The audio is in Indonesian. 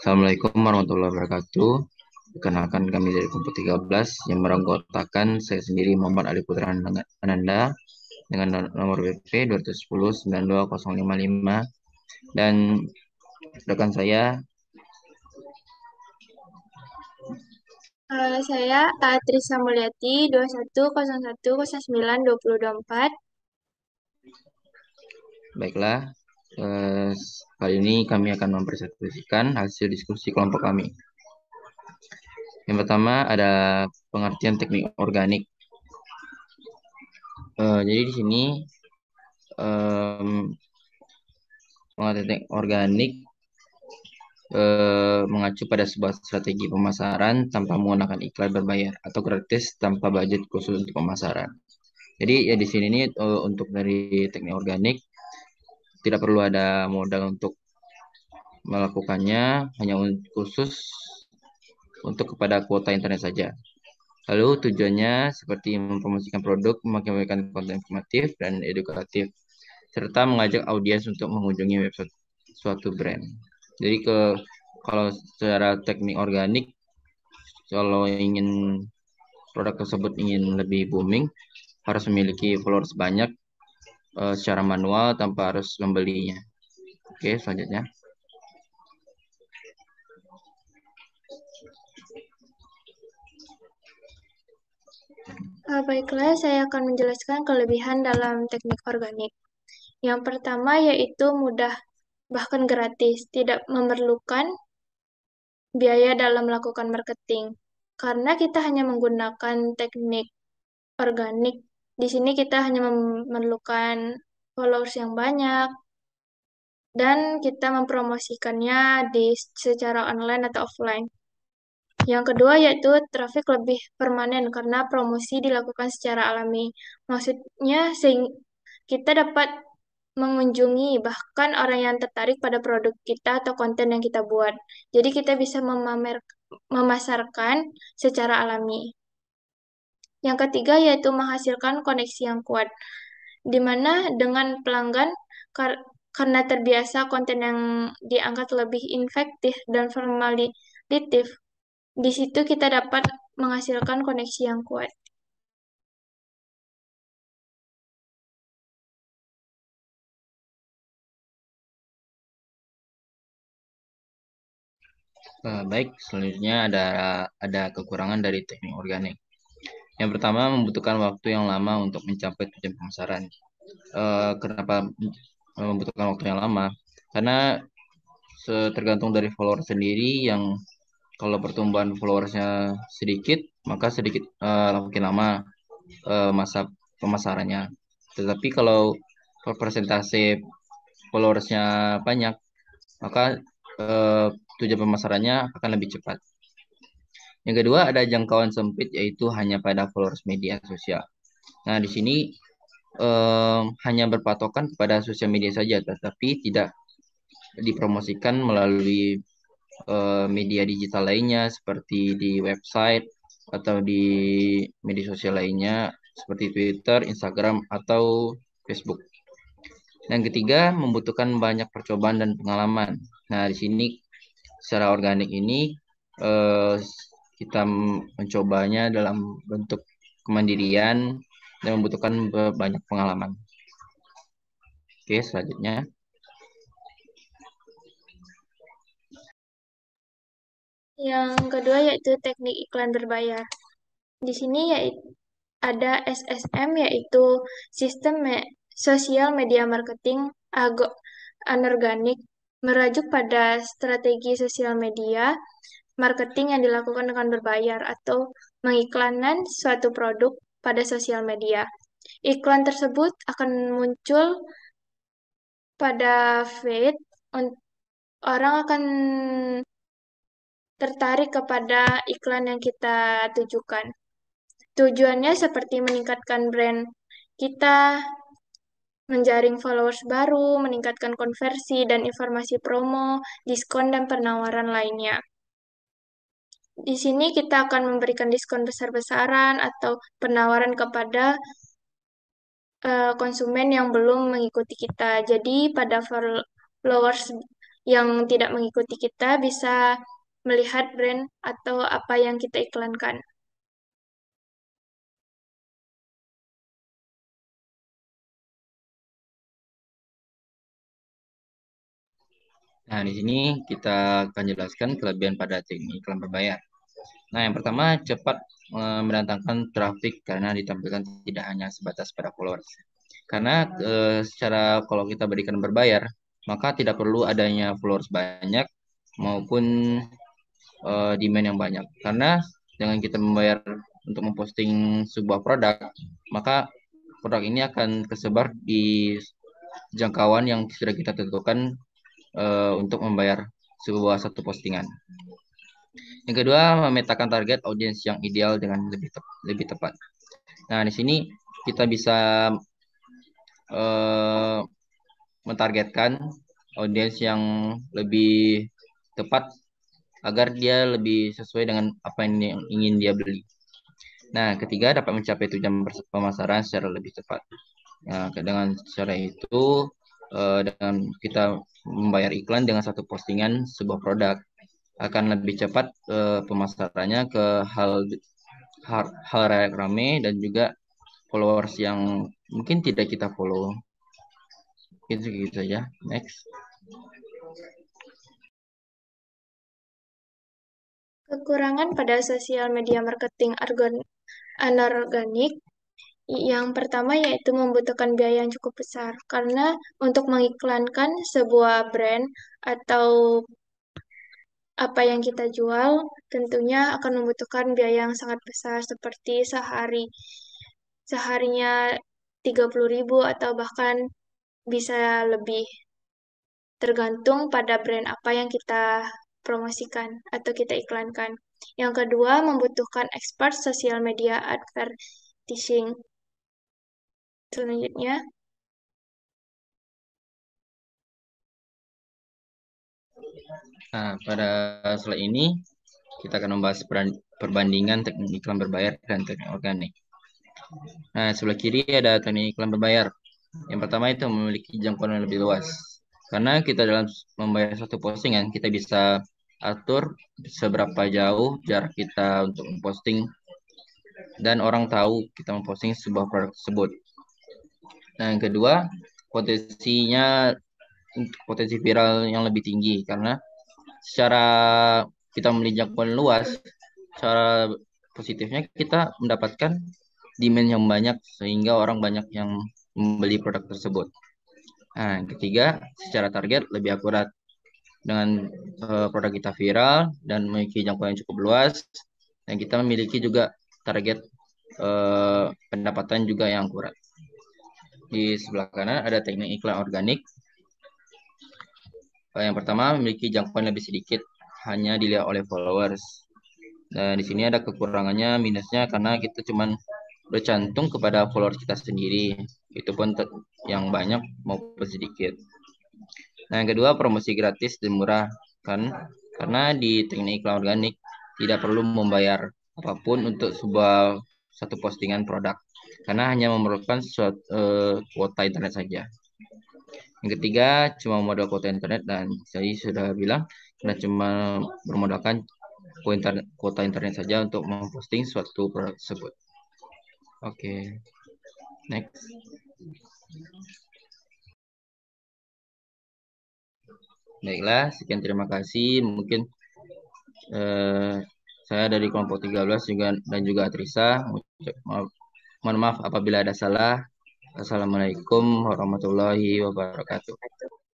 Assalamualaikum warahmatullahi wabarakatuh. Perkenalkan kami dari kelompok 13 yang beranggotakan saya sendiri Muhammad Ali Putra Ananda dengan nomor WP 210 92055 dan rekan saya. Saya Atrisa Mulyati 2101092024. Baiklah, eh, kali ini kami akan mempresentasikan hasil diskusi kelompok kami. Yang pertama ada pengertian teknik organik. Jadi di sini pengertian teknik organik mengacu pada sebuah strategi pemasaran tanpa menggunakan iklan berbayar atau gratis tanpa budget khusus untuk pemasaran. Jadi ya di sini nih untuk dari teknik organik tidak perlu ada modal untuk melakukannya, hanya khusus untuk kepada kuota internet saja. Lalu tujuannya seperti mempromosikan produk, memberikan konten informatif dan edukatif, serta mengajak audiens untuk mengunjungi website suatu brand. Jadi kalau secara teknik organik, kalau ingin produk tersebut ingin lebih booming, harus memiliki followers banyak secara manual tanpa harus membelinya. Oke, selanjutnya. Baiklah, saya akan menjelaskan kelebihan dalam teknik organik. Yang pertama yaitu mudah, bahkan gratis, tidak memerlukan biaya dalam melakukan marketing. Karena kita hanya menggunakan teknik organik, di sini kita hanya memerlukan followers yang banyak, dan kita mempromosikannya secara online atau offline. Yang kedua yaitu traffic lebih permanen karena promosi dilakukan secara alami. Maksudnya kita dapat mengunjungi bahkan orang yang tertarik pada produk kita atau konten yang kita buat. Jadi kita bisa memasarkan secara alami. Yang ketiga yaitu menghasilkan koneksi yang kuat, di mana dengan pelanggan karena terbiasa konten yang diangkat lebih efektif dan formalitif, di situ kita dapat menghasilkan koneksi yang kuat. Baik, selanjutnya ada kekurangan dari teknik organik. Yang pertama membutuhkan waktu yang lama untuk mencapai tujuan pemasaran. Kenapa membutuhkan waktu yang lama? Karena tergantung dari follower sendiri yang kalau pertumbuhan followersnya sedikit, maka sedikit makin lama masa pemasarannya. Tetapi kalau persentase followersnya banyak, maka eh, tujuan pemasarannya akan lebih cepat. Yang kedua ada jangkauan sempit yaitu hanya pada followers media sosial. Nah di sini hanya berpatokan kepada sosial media saja, tetapi tidak dipromosikan melalui media digital lainnya seperti di website atau di media sosial lainnya seperti Twitter, Instagram, atau Facebook. Yang ketiga, membutuhkan banyak percobaan dan pengalaman. Nah, di sini secara organik ini eh, kita mencobanya dalam bentuk kemandirian dan membutuhkan banyak pengalaman. Oke, selanjutnya. Yang kedua yaitu teknik iklan berbayar. Di sini ada SSM yaitu sistem sosial media marketing anorganik, merujuk pada strategi sosial media marketing yang dilakukan dengan berbayar atau mengiklankan suatu produk pada sosial media. Iklan tersebut akan muncul pada feed, orang akan tertarik kepada iklan yang kita tujukan. Tujuannya seperti meningkatkan brand kita, menjaring followers baru, meningkatkan konversi dan informasi promo, diskon, dan penawaran lainnya. Di sini kita akan memberikan diskon besar-besaran atau penawaran kepada konsumen yang belum mengikuti kita. Jadi pada followers yang tidak mengikuti kita bisa melihat brand atau apa yang kita iklankan. Nah, di sini kita akan jelaskan kelebihan pada teknik iklan berbayar. Nah, yang pertama cepat mendatangkan traffic karena ditampilkan tidak hanya sebatas pada followers. Karena secara kalau kita berikan berbayar, maka tidak perlu adanya followers banyak maupun demand yang banyak. Karena dengan kita membayar untuk memposting sebuah produk, maka produk ini akan tersebar di jangkauan yang sudah kita tentukan untuk membayar sebuah satu postingan. Yang kedua, memetakan target audiens yang ideal dengan lebih tepat. Nah, di sini kita bisa eh, mentargetkan audiens yang lebih tepat agar dia lebih sesuai dengan apa yang ingin dia beli. Nah, ketiga dapat mencapai tujuan pemasaran secara lebih cepat. Nah, dengan cara itu, dengan kita membayar iklan dengan satu postingan sebuah produk akan lebih cepat pemasarannya ke hal, hal rame dan juga followers yang mungkin tidak kita follow. Gitu gitu saja. Next. Kekurangan pada sosial media marketing anorganik yang pertama yaitu membutuhkan biaya yang cukup besar karena untuk mengiklankan sebuah brand atau apa yang kita jual tentunya akan membutuhkan biaya yang sangat besar seperti seharinya 30.000 atau bahkan bisa lebih tergantung pada brand apa yang kita promosikan atau kita iklankan. Yang kedua, membutuhkan expert sosial media advertising. Selanjutnya, Nah, pada slide ini kita akan membahas perbandingan teknik iklan berbayar dan teknik organik. Nah, sebelah kiri ada teknik iklan berbayar. Yang pertama itu memiliki jangkauan yang lebih luas. Karena kita dalam membayar satu postingan, kita bisa atur seberapa jauh jarak kita untuk memposting dan orang tahu kita memposting sebuah produk tersebut. Nah, yang kedua, potensinya untuk potensi viral yang lebih tinggi karena secara kita memiliki jangkauan luas, cara positifnya kita mendapatkan demand yang banyak sehingga orang banyak yang membeli produk tersebut. Nah, yang ketiga, secara target lebih akurat dengan produk kita viral dan memiliki jangkauan yang cukup luas dan kita memiliki juga target pendapatan juga yang akurat. Di sebelah kanan ada teknik iklan organik. Yang pertama memiliki jangkauan lebih sedikit, hanya dilihat oleh followers. Dan di sini ada kekurangannya, minusnya karena kita cuman bercantum kepada followers kita sendiri, itu pun yang banyak maupun sedikit. Nah, yang kedua promosi gratis dan murah kan, karena di teknik iklan organik tidak perlu membayar apapun untuk sebuah satu postingan produk, karena hanya memerlukan kuota internet saja. Yang ketiga, cuma modal kuota internet dan saya sudah bilang, karena cuma bermodalkan kuota internet saja untuk memposting suatu produk tersebut. Oke, next. Baiklah, sekian terima kasih. Mungkin eh, saya dari kelompok 13 juga dan juga Atrisa. Mohon maaf apabila ada salah. Assalamualaikum warahmatullahi wabarakatuh.